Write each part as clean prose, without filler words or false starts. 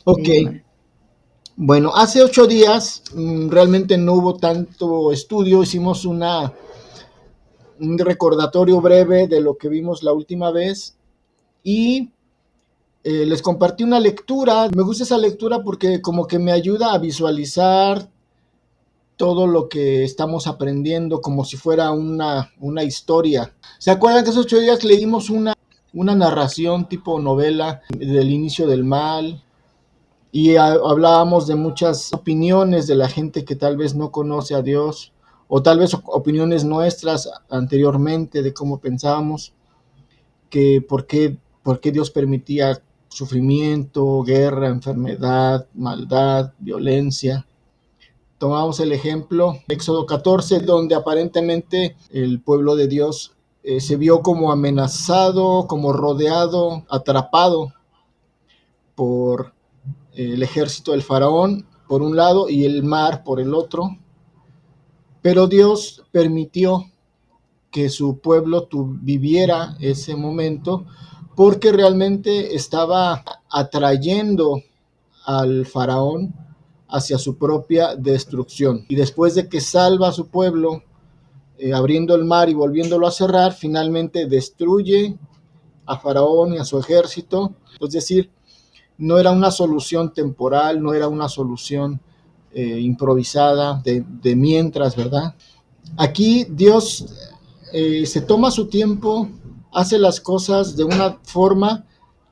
Ok, bueno, hace 8 días realmente no hubo tanto estudio, hicimos un recordatorio breve de lo que vimos la última vez y les compartí una lectura. Me gusta esa lectura porque como que me ayuda a visualizar todo lo que estamos aprendiendo como si fuera una historia. ¿Se acuerdan que esos 8 días leímos una narración tipo novela del inicio del mal? Y hablábamos de muchas opiniones de la gente que tal vez no conoce a Dios, o tal vez opiniones nuestras anteriormente de cómo pensábamos, que por qué Dios permitía sufrimiento, guerra, enfermedad, maldad, violencia. Tomamos el ejemplo, Éxodo 14, donde aparentemente el pueblo de Dios se vio como amenazado, como rodeado, atrapado por el ejército del faraón por un lado y el mar por el otro, pero Dios permitió que su pueblo viviera ese momento porque realmente estaba atrayendo al faraón hacia su propia destrucción. Y después de que salva a su pueblo, abriendo el mar y volviéndolo a cerrar, finalmente destruye a Faraón y a su ejército. Es decir, no era una solución temporal, no era una solución improvisada de mientras, ¿verdad? Aquí Dios se toma su tiempo, hace las cosas de una forma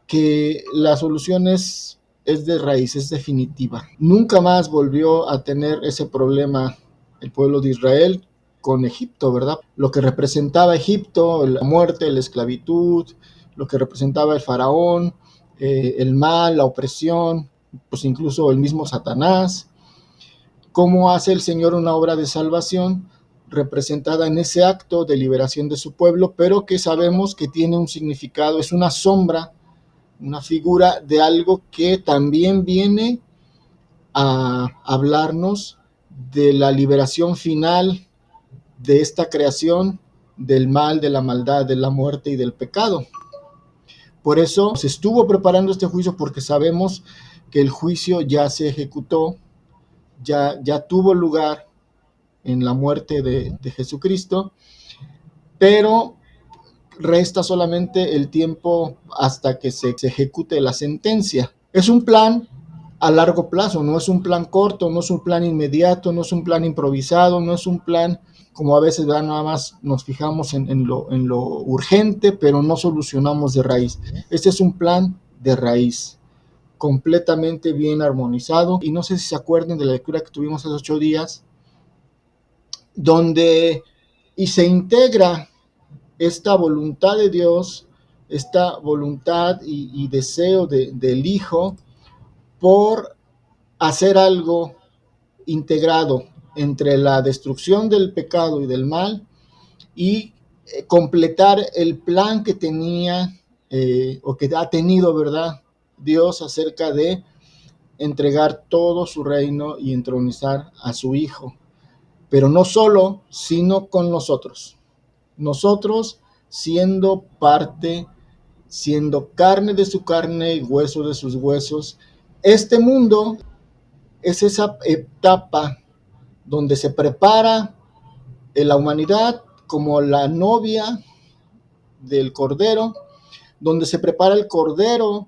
que la solución es de raíz, es definitiva. Nunca más volvió a tener ese problema el pueblo de Israel con Egipto, ¿verdad? Lo que representaba Egipto, la muerte, la esclavitud, lo que representaba el faraón, el mal, la opresión, pues incluso el mismo Satanás. ¿Cómo hace el Señor una obra de salvación representada en ese acto de liberación de su pueblo, pero que sabemos que tiene un significado, es una sombra, una figura de algo que también viene a hablarnos de la liberación final de esta creación, del mal, de la maldad, de la muerte y del pecado? Por eso se estuvo preparando este juicio porque sabemos que el juicio ya se ejecutó, ya tuvo lugar en la muerte de Jesucristo, pero resta solamente el tiempo hasta que se ejecute la sentencia. Es un plan a largo plazo, no es un plan corto, no es un plan inmediato, no es un plan improvisado, no es un plan como a veces, ¿verdad? Nada más nos fijamos en lo urgente, pero no solucionamos de raíz. Este es un plan de raíz, completamente bien armonizado. Y no sé si se acuerdan de la lectura que tuvimos hace 8 días, donde y se integra esta voluntad de Dios, esta voluntad y deseo del Hijo por hacer algo integrado entre la destrucción del pecado y del mal y completar el plan que tenía o que ha tenido, ¿verdad? Dios acerca de entregar todo su reino y entronizar a su Hijo. Pero no solo, sino con nosotros. Nosotros siendo parte, siendo carne de su carne y hueso de sus huesos. Este mundo es esa etapa donde se prepara la humanidad como la novia del Cordero, donde se prepara el Cordero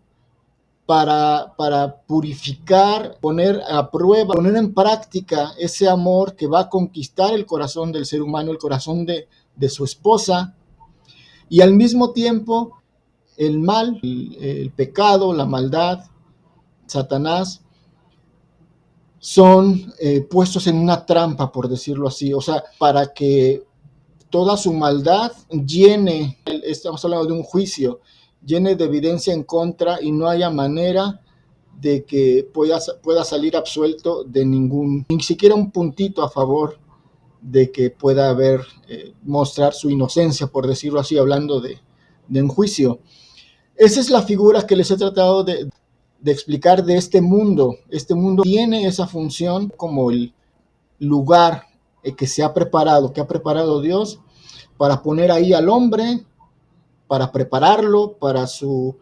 para purificar, poner a prueba, poner en práctica ese amor que va a conquistar el corazón del ser humano, el corazón de su esposa, y al mismo tiempo el mal, el pecado, la maldad, Satanás, son puestos en una trampa, por decirlo así, o sea, para que toda su maldad llene, estamos hablando de un juicio, llene de evidencia en contra y no haya manera de que pueda salir absuelto de ni siquiera un puntito a favor de que pueda haber, mostrar su inocencia, por decirlo así, hablando de un juicio. Esa es la figura que les he tratado de explicar de este mundo. Este mundo tiene esa función como el lugar que se ha preparado, que ha preparado Dios para poner ahí al hombre, para prepararlo para su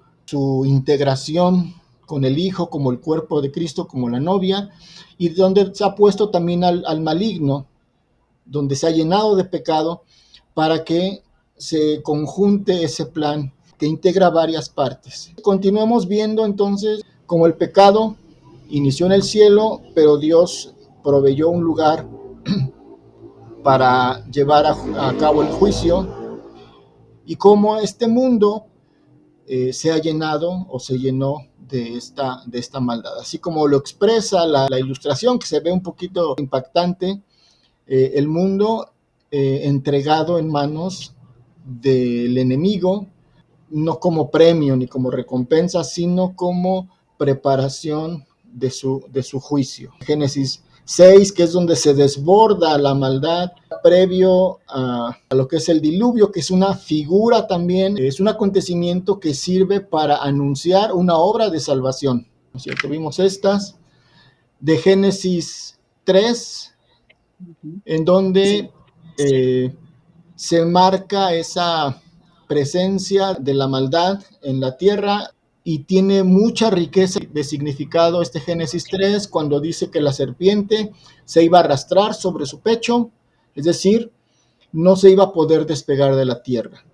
integración con el Hijo como el cuerpo de Cristo, como la novia, y donde se ha puesto también al maligno, donde se ha llenado de pecado, para que se conjunte ese plan que integra varias partes. Continuemos viendo entonces cómo el pecado inició en el cielo, pero Dios proveyó un lugar para llevar a cabo el juicio, y cómo este mundo se ha llenado o se llenó de esta maldad. Así como lo expresa la ilustración, que se ve un poquito impactante, el mundo entregado en manos del enemigo, no como premio ni como recompensa, sino como preparación de su juicio. Génesis 6, que es donde se desborda la maldad, previo a lo que es el diluvio, que es una figura también, es un acontecimiento que sirve para anunciar una obra de salvación, ¿no es cierto? Vimos estas de Génesis 3, en donde se marca esa presencia de la maldad en la tierra, y tiene mucha riqueza de significado este Génesis 3, cuando dice que la serpiente se iba a arrastrar sobre su pecho, es decir, no se iba a poder despegar de la tierra.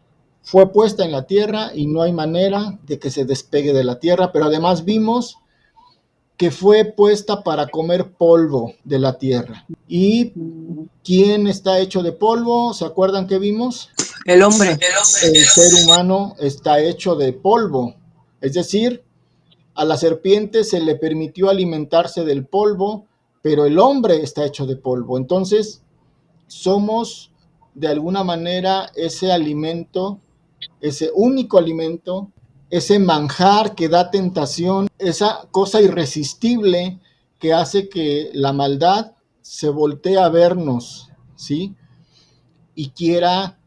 Fue puesta en la tierra y no hay manera de que se despegue de la tierra, pero además vimos que fue puesta para comer polvo de la tierra. ¿Y quién está hecho de polvo? ¿Se acuerdan que vimos? El hombre. El ser humano está hecho de polvo, es decir, a la serpiente se le permitió alimentarse del polvo, pero el hombre está hecho de polvo. Entonces, somos de alguna manera ese alimento, ese único alimento, ese manjar que da tentación, esa cosa irresistible que hace que la maldad se voltee a vernos, ¿sí? Y quiera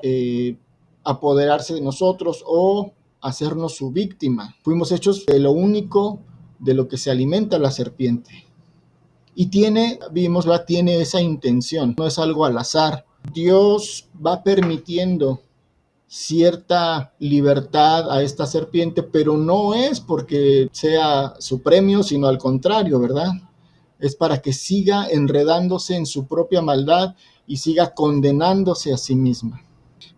eh, apoderarse de nosotros o hacernos su víctima. Fuimos hechos de lo único de lo que se alimenta la serpiente. Y tiene esa intención, no es algo al azar. Dios va permitiendo cierta libertad a esta serpiente, pero no es porque sea su premio, sino al contrario, ¿verdad? Es para que siga enredándose en su propia maldad y siga condenándose a sí misma.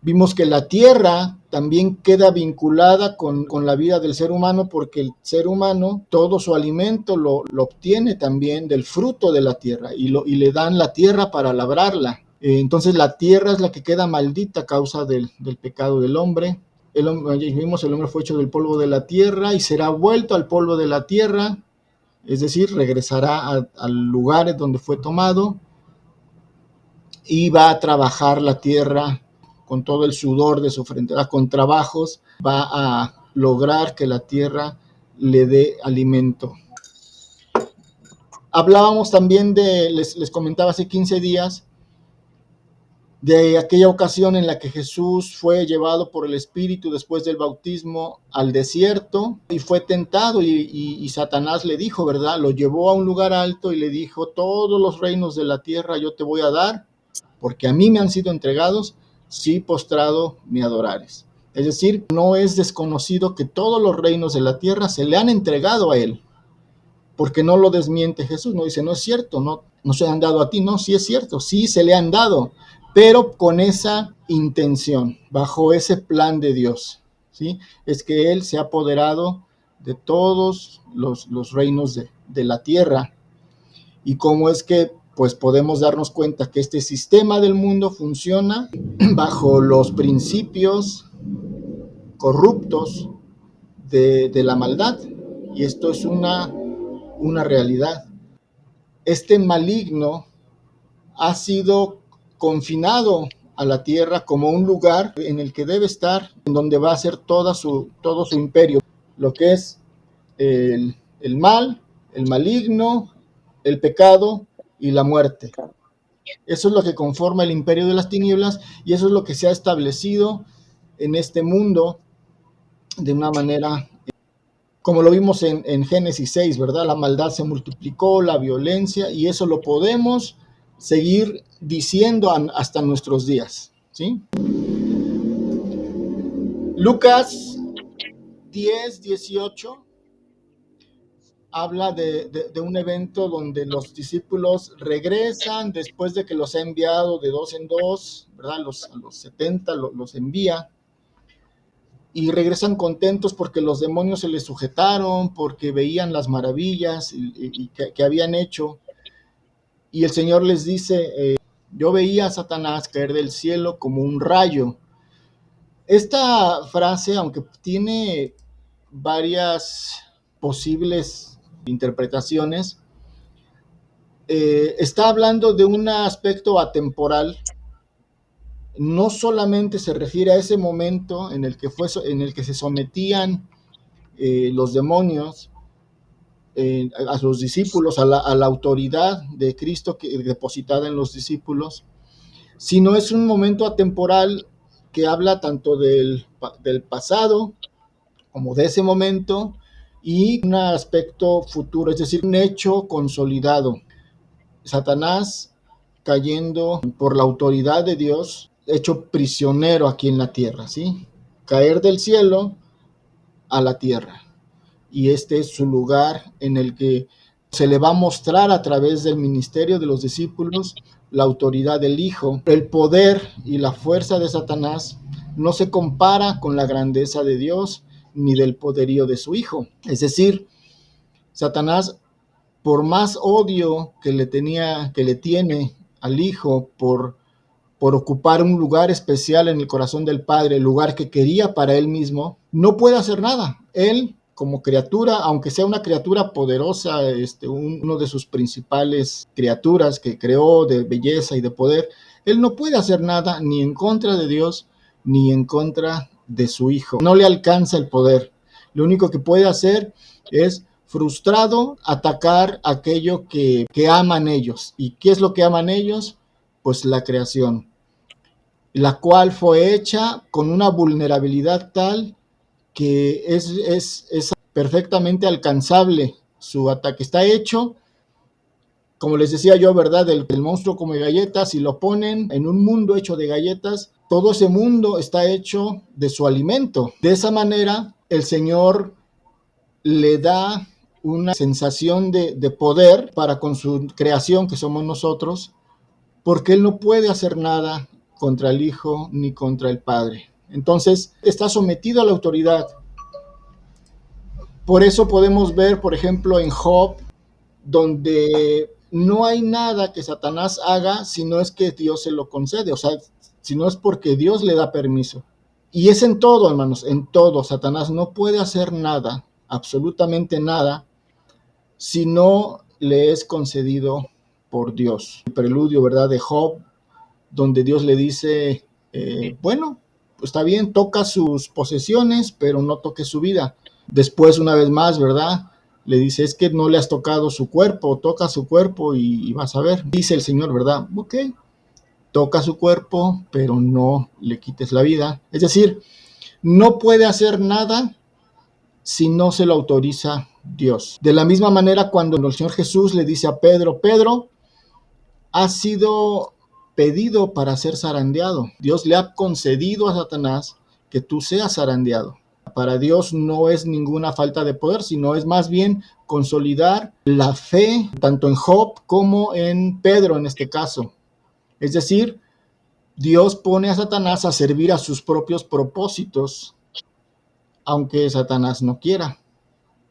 Vimos que la tierra también queda vinculada con la vida del ser humano, porque el ser humano todo su alimento lo obtiene también del fruto de la tierra, y le dan la tierra para labrarla. Entonces la tierra es la que queda maldita a causa del pecado del hombre. El hombre fue hecho del polvo de la tierra y será vuelto al polvo de la tierra, es decir, regresará al lugar donde fue tomado, y va a trabajar la tierra con todo el sudor de su frente, con trabajos, va a lograr que la tierra le dé alimento. Hablábamos también les comentaba hace 15 días, de aquella ocasión en la que Jesús fue llevado por el Espíritu después del bautismo al desierto y fue tentado, y Satanás le dijo, ¿verdad? Lo llevó a un lugar alto y le dijo, todos los reinos de la tierra yo te voy a dar, porque a mí me han sido entregados, si postrado me adorares. Es decir, no es desconocido que todos los reinos de la tierra se le han entregado a él, porque no lo desmiente Jesús, no dice, no es cierto, no se han dado a ti, no, sí es cierto, sí se le han dado, pero con esa intención, bajo ese plan de Dios, ¿sí? Es que Él se ha apoderado de todos los reinos de la tierra. Y cómo es que pues podemos darnos cuenta que este sistema del mundo funciona bajo los principios corruptos de la maldad, y esto es una realidad. Este maligno ha sido confinado a la tierra como un lugar en el que debe estar, en donde va a ser todo su imperio, lo que es el mal, el maligno, el pecado y la muerte. Eso es lo que conforma el imperio de las tinieblas, y eso es lo que se ha establecido en este mundo de una manera, como lo vimos en Génesis 6, ¿verdad? La maldad se multiplicó, la violencia, y eso lo podemos seguir diciendo hasta nuestros días, ¿sí? Lucas 10:18 habla de un evento donde los discípulos regresan después de que los ha enviado de dos en dos, ¿verdad? A los 70 los envía y regresan contentos porque los demonios se les sujetaron, porque veían las maravillas que habían hecho. Y el Señor les dice, yo veía a Satanás caer del cielo como un rayo. Esta frase, aunque tiene varias posibles interpretaciones, está hablando de un aspecto atemporal. No solamente se refiere a ese momento en el que se sometían los demonios a los discípulos, a la autoridad de Cristo depositada en los discípulos, sino es un momento atemporal que habla tanto del pasado como de ese momento y un aspecto futuro, es decir, un hecho consolidado. Satanás cayendo por la autoridad de Dios, hecho prisionero aquí en la tierra, ¿sí? Caer del cielo a la tierra. Y este es su lugar en el que se le va a mostrar a través del ministerio de los discípulos la autoridad del Hijo. El poder y la fuerza de Satanás no se compara con la grandeza de Dios ni del poderío de su Hijo. Es decir, Satanás, por más odio que le tiene al Hijo por ocupar un lugar especial en el corazón del Padre, el lugar que quería para él mismo, no puede hacer nada. Él, como criatura, aunque sea una criatura poderosa, uno de sus principales criaturas que creó de belleza y de poder, él no puede hacer nada ni en contra de Dios ni en contra de su Hijo. No le alcanza el poder. Lo único que puede hacer es, frustrado, atacar aquello que aman ellos. ¿Y qué es lo que aman ellos? Pues la creación, la cual fue hecha con una vulnerabilidad tal que es perfectamente alcanzable. Su ataque está hecho, como les decía yo, ¿verdad? El monstruo come galletas, si lo ponen en un mundo hecho de galletas, todo ese mundo está hecho de su alimento. De esa manera, el Señor le da una sensación de poder para con su creación, que somos nosotros, porque Él no puede hacer nada contra el Hijo ni contra el Padre. Entonces, está sometido a la autoridad. Por eso podemos ver, por ejemplo, en Job, donde no hay nada que Satanás haga si no es que Dios se lo concede, o sea, si no es porque Dios le da permiso. Y es en todo, hermanos, en todo. Satanás no puede hacer nada, absolutamente nada, si no le es concedido por Dios. El preludio, ¿verdad?, de Job, donde Dios le dice, bueno, pues está bien, toca sus posesiones, pero no toque su vida. Después, una vez más, ¿verdad?, le dice, es que no le has tocado su cuerpo, toca su cuerpo y vas a ver. Dice el Señor, ¿verdad? Ok, toca su cuerpo, pero no le quites la vida. Es decir, no puede hacer nada si no se lo autoriza Dios. De la misma manera, cuando el Señor Jesús le dice a Pedro, Pedro, ha sido pedido para ser zarandeado. Dios le ha concedido a Satanás que tú seas zarandeado. Para Dios no es ninguna falta de poder, sino es más bien consolidar la fe, tanto en Job como en Pedro en este caso. Es decir, Dios pone a Satanás a servir a sus propios propósitos, aunque Satanás no quiera.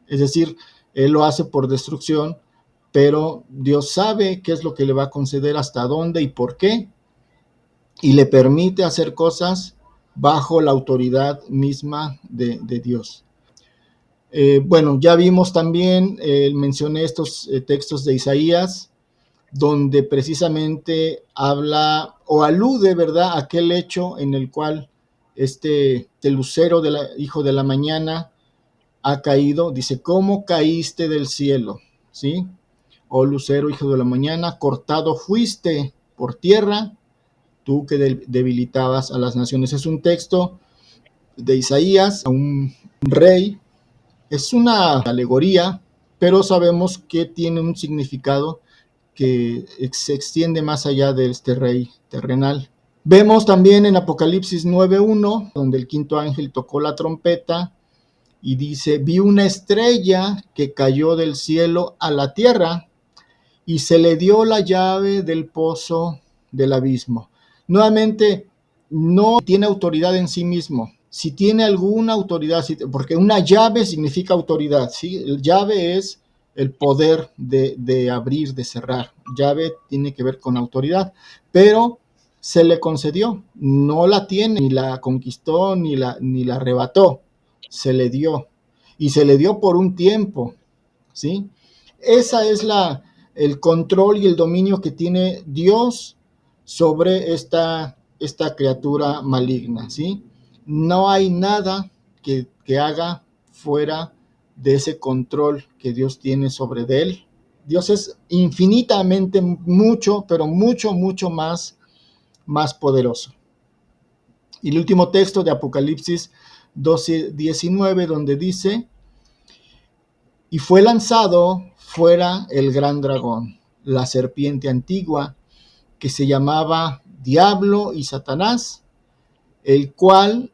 Es decir, él lo hace por destrucción, pero Dios sabe qué es lo que le va a conceder, hasta dónde y por qué, y le permite hacer cosas bajo la autoridad misma de Dios. Bueno, ya vimos también, mencioné estos textos de Isaías, donde precisamente habla o alude, ¿verdad?, a aquel hecho en el cual este lucero hijo de la mañana ha caído. Dice, ¿cómo caíste del cielo? ¿Sí? Oh lucero, hijo de la mañana, cortado fuiste por tierra, tú que debilitabas a las naciones. Es un texto de Isaías a un rey. Es una alegoría, pero sabemos que tiene un significado que se extiende más allá de este rey terrenal. Vemos también en Apocalipsis 9:1, donde el quinto ángel tocó la trompeta, y dice, vi una estrella que cayó del cielo a la tierra y se le dio la llave del pozo del abismo. Nuevamente, no tiene autoridad en sí mismo. Si tiene alguna autoridad, porque una llave significa autoridad, ¿sí? El llave es el poder de abrir, de cerrar. Llave tiene que ver con autoridad, pero se le concedió, no la tiene, ni la conquistó, ni la arrebató, se le dio. Y se le dio por un tiempo, ¿sí? Esa es el control y el dominio que tiene Dios sobre esta criatura maligna, ¿sí? No hay nada que haga fuera de ese control que Dios tiene sobre él. Dios es infinitamente mucho, pero mucho, mucho más poderoso. Y el último texto de Apocalipsis 12:19, donde dice, y fue lanzado fuera el gran dragón, la serpiente antigua, que se llamaba Diablo y Satanás, el cual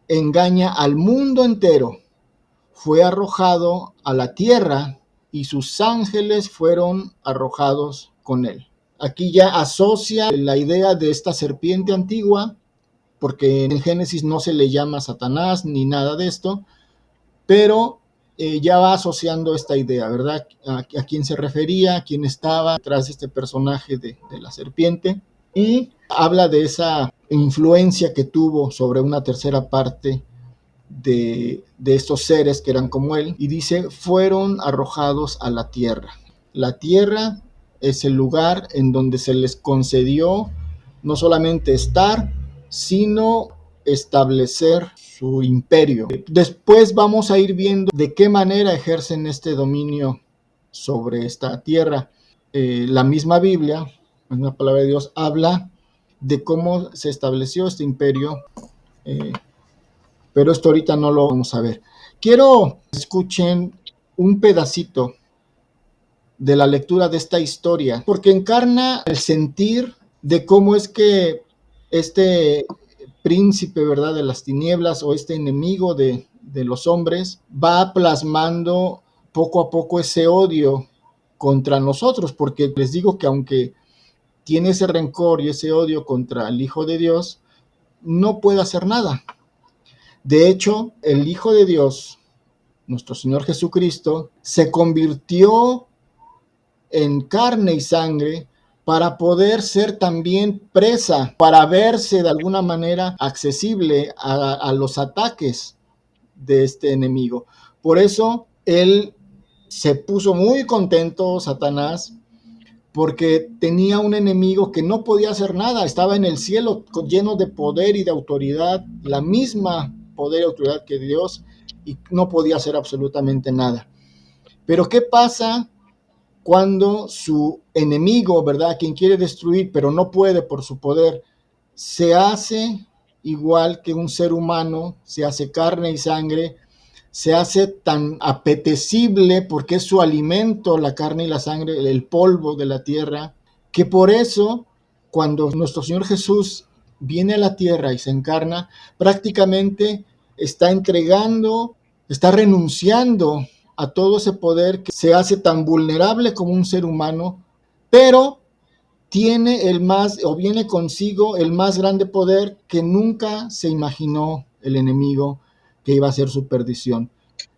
engaña al mundo entero. Fue arrojado a la tierra y sus ángeles fueron arrojados con él. Aquí ya asocia la idea de esta serpiente antigua, porque en Génesis no se le llama Satanás ni nada de esto, pero ya va asociando esta idea, ¿verdad? A quién se refería, a quién estaba detrás de este personaje de la serpiente, y habla de esa influencia que tuvo sobre una tercera parte de estos seres que eran como él, y dice, fueron arrojados a la tierra. La tierra es el lugar en donde se les concedió no solamente estar, sino establecer su imperio. Después vamos a ir viendo de qué manera ejercen este dominio sobre esta tierra. La misma Biblia, la palabra de Dios, habla de cómo se estableció este imperio, pero esto ahorita no lo vamos a ver. Quiero que escuchen un pedacito de la lectura de esta historia, porque encarna el sentir de cómo es que este príncipe, ¿verdad?, de las tinieblas, o este enemigo de los hombres, va plasmando poco a poco ese odio contra nosotros, porque les digo que aunque tiene ese rencor y ese odio contra el Hijo de Dios, no puede hacer nada. De hecho, el Hijo de Dios, nuestro Señor Jesucristo, se convirtió en carne y sangre para poder ser también presa, para verse de alguna manera accesible a los ataques de este enemigo. Por eso él se puso muy contento, Satanás, porque tenía un enemigo que no podía hacer nada, estaba en el cielo lleno de poder y de autoridad, la misma poder y autoridad que Dios, y no podía hacer absolutamente nada. Pero ¿qué pasa cuando su enemigo, ¿verdad?, quien quiere destruir, pero no puede por su poder, se hace igual que un ser humano, se hace carne y sangre, se hace tan apetecible porque es su alimento, la carne y la sangre, el polvo de la tierra, que por eso, cuando nuestro Señor Jesús viene a la tierra y se encarna, prácticamente está entregando, está renunciando a todo ese poder, que se hace tan vulnerable como un ser humano, pero tiene o viene consigo el más grande poder que nunca se imaginó el enemigo, que iba a ser su perdición.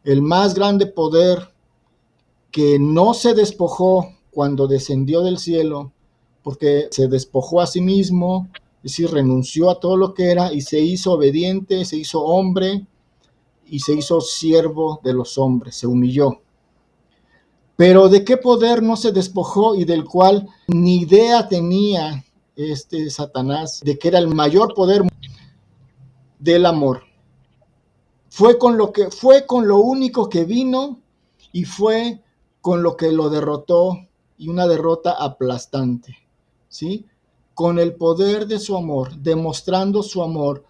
El más grande poder que no se despojó cuando descendió del cielo, porque se despojó a sí mismo, es decir, renunció a todo lo que era y se hizo obediente, se hizo hombre y se hizo siervo de los hombres, se humilló. Pero ¿de qué poder no se despojó y del cual ni idea tenía este Satanás de que era el mayor poder? Del amor. Fue con lo único que vino, y fue con lo que lo derrotó, y una derrota aplastante, ¿sí? Con el poder de su amor, demostrando su amor,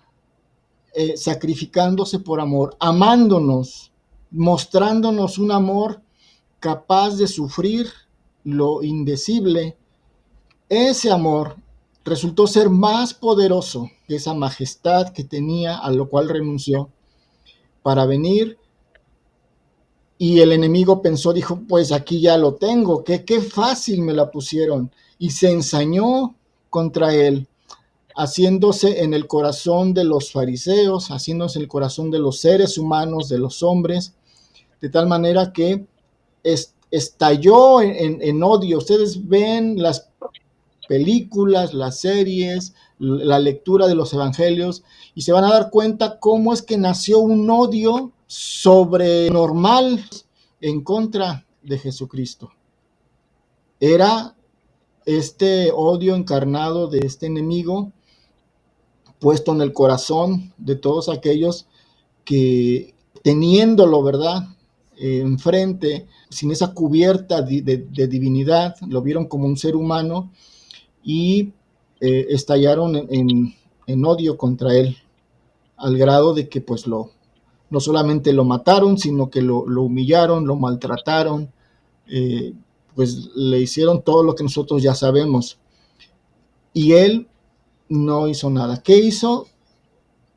sacrificándose por amor, amándonos, mostrándonos un amor capaz de sufrir lo indecible. Ese amor resultó ser más poderoso que esa majestad que tenía, a lo cual renunció, para venir Y el enemigo pensó, dijo, pues aquí ya lo tengo, qué fácil me la pusieron. Y se ensañó contra él, haciéndose en el corazón de los fariseos, haciéndose en el corazón de los seres humanos, de los hombres, de tal manera que estalló en odio. Ustedes ven las películas, las series, la lectura de los evangelios, y se van a dar cuenta cómo es que nació un odio sobrenormal en contra de Jesucristo. Era este odio encarnado de este enemigo puesto en el corazón de todos aquellos que, teniéndolo, ¿verdad?, enfrente, sin esa cubierta de divinidad, lo vieron como un ser humano y estallaron en odio contra él, al grado de que pues no solamente lo mataron, sino que lo humillaron, lo maltrataron, eh, pues le hicieron todo lo que nosotros ya sabemos. Y él no hizo nada. ¿Qué hizo?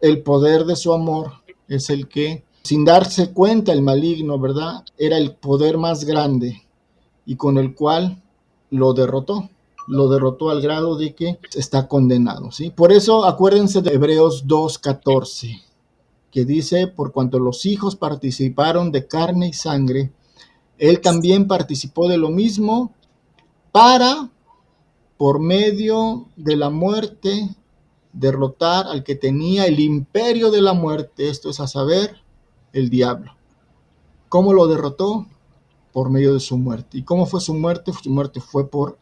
El poder de su amor es el que, sin darse cuenta el maligno, ¿verdad?, era el poder más grande y con el cual lo derrotó. Lo derrotó al grado de que está condenado, ¿sí? Por eso acuérdense de Hebreos 2:14, que dice, por cuanto los hijos participaron de carne y sangre, él también participó de lo mismo para, por medio de la muerte, derrotar al que tenía el imperio de la muerte, esto es a saber, el diablo. ¿Cómo lo derrotó? Por medio de su muerte. ¿Y cómo fue su muerte? Su muerte fue por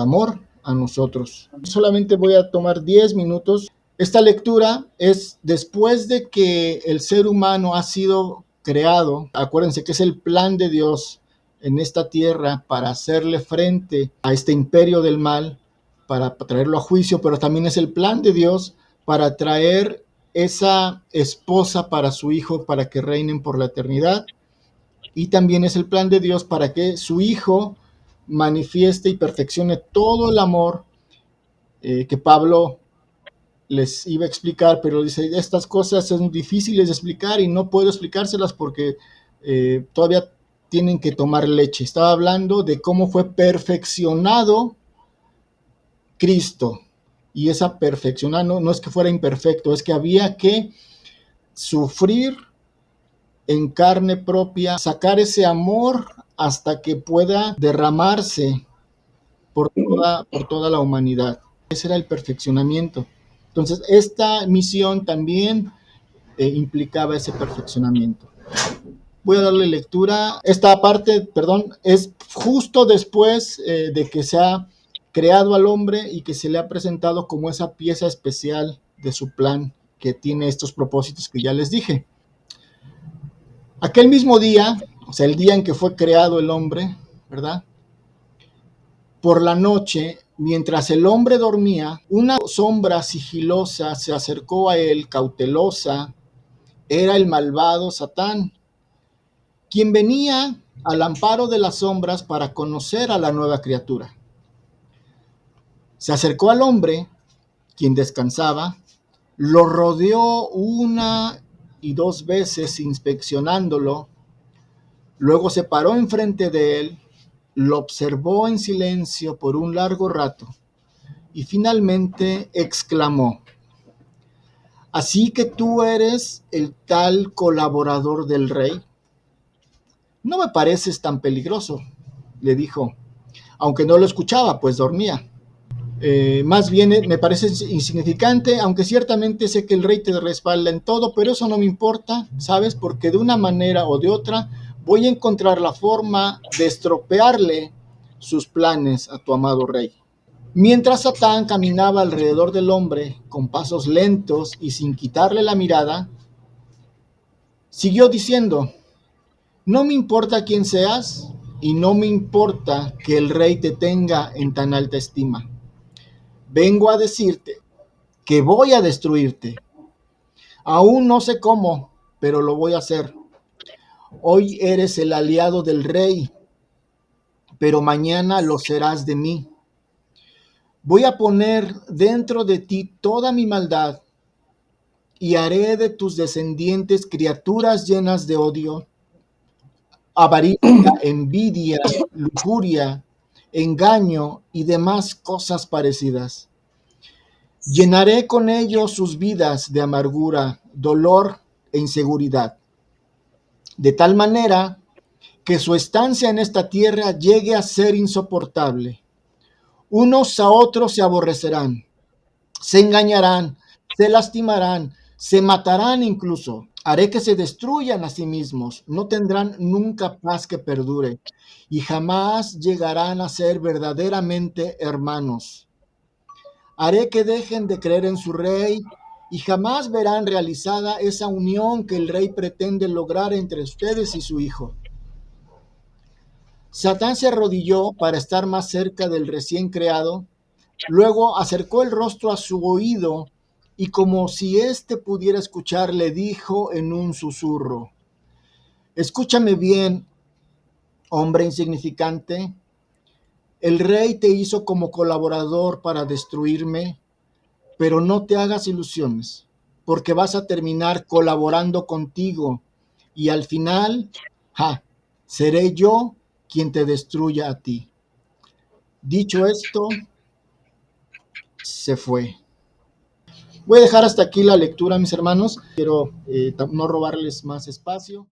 amor a nosotros. Solamente voy a tomar 10 minutos. Esta lectura es después de que el ser humano ha sido creado. Acuérdense que es el plan de Dios en esta tierra para hacerle frente a este imperio del mal, para traerlo a juicio, pero también es el plan de Dios para traer esa esposa para su hijo, para que reinen por la eternidad. Y también es el plan de Dios para que su hijo manifieste y perfeccione todo el amor que Pablo les iba a explicar, pero dice, estas cosas son difíciles de explicar y no puedo explicárselas porque todavía tienen que tomar leche. Estaba hablando de cómo fue perfeccionado Cristo. Y esa perfección no es que fuera imperfecto, es que había que sufrir en carne propia, sacar ese amor hasta que pueda derramarse por toda la humanidad. Ese era el perfeccionamiento. Entonces, esta misión también implicaba ese perfeccionamiento. Voy a darle lectura. Esta parte, perdón, es justo después de que se ha creado al hombre y que se le ha presentado como esa pieza especial de su plan que tiene estos propósitos que ya les dije. Aquel mismo día, o sea, el día en que fue creado el hombre, ¿verdad? Por la noche, mientras el hombre dormía, una sombra sigilosa se acercó a él, cautelosa. Era el malvado Satán, quien venía al amparo de las sombras para conocer a la nueva criatura. Se acercó al hombre, quien descansaba, lo rodeó una y dos veces inspeccionándolo, luego se paró enfrente de él, lo observó en silencio por un largo rato y finalmente exclamó: ¿así que tú eres el tal colaborador del rey? No me pareces tan peligroso, le dijo, aunque no lo escuchaba, pues dormía. Más bien me parece insignificante, aunque ciertamente sé que el rey te respalda en todo, pero eso no me importa, ¿sabes? Porque de una manera o de otra voy a encontrar la forma de estropearle sus planes a tu amado rey. Mientras Satán caminaba alrededor del hombre con pasos lentos y sin quitarle la mirada, siguió diciendo: no me importa quién seas y no me importa que el rey te tenga en tan alta estima. Vengo a decirte que voy a destruirte. Aún no sé cómo, pero lo voy a hacer. Hoy eres el aliado del rey, pero mañana lo serás de mí. Voy a poner dentro de ti toda mi maldad y haré de tus descendientes criaturas llenas de odio. avaricia, envidia, lujuria, engaño y demás cosas parecidas. Llenaré con ellos sus vidas de amargura, dolor e inseguridad, de tal manera que su estancia en esta tierra llegue a ser insoportable. Unos a otros se aborrecerán, se engañarán, se lastimarán, se matarán incluso. Haré que se destruyan a sí mismos, no tendrán nunca paz que perdure y jamás llegarán a ser verdaderamente hermanos. Haré que dejen de creer en su rey y jamás verán realizada esa unión que el rey pretende lograr entre ustedes y su hijo. Satán se arrodilló para estar más cerca del recién creado, luego acercó el rostro a su oído y como si éste pudiera escuchar, le dijo en un susurro: escúchame bien, hombre insignificante, el rey te hizo como colaborador para destruirme, pero no te hagas ilusiones, porque vas a terminar colaborando contigo y al final, seré yo quien te destruya a ti. Dicho esto, se fue. Voy a dejar hasta aquí la lectura, mis hermanos. Quiero no robarles más espacio.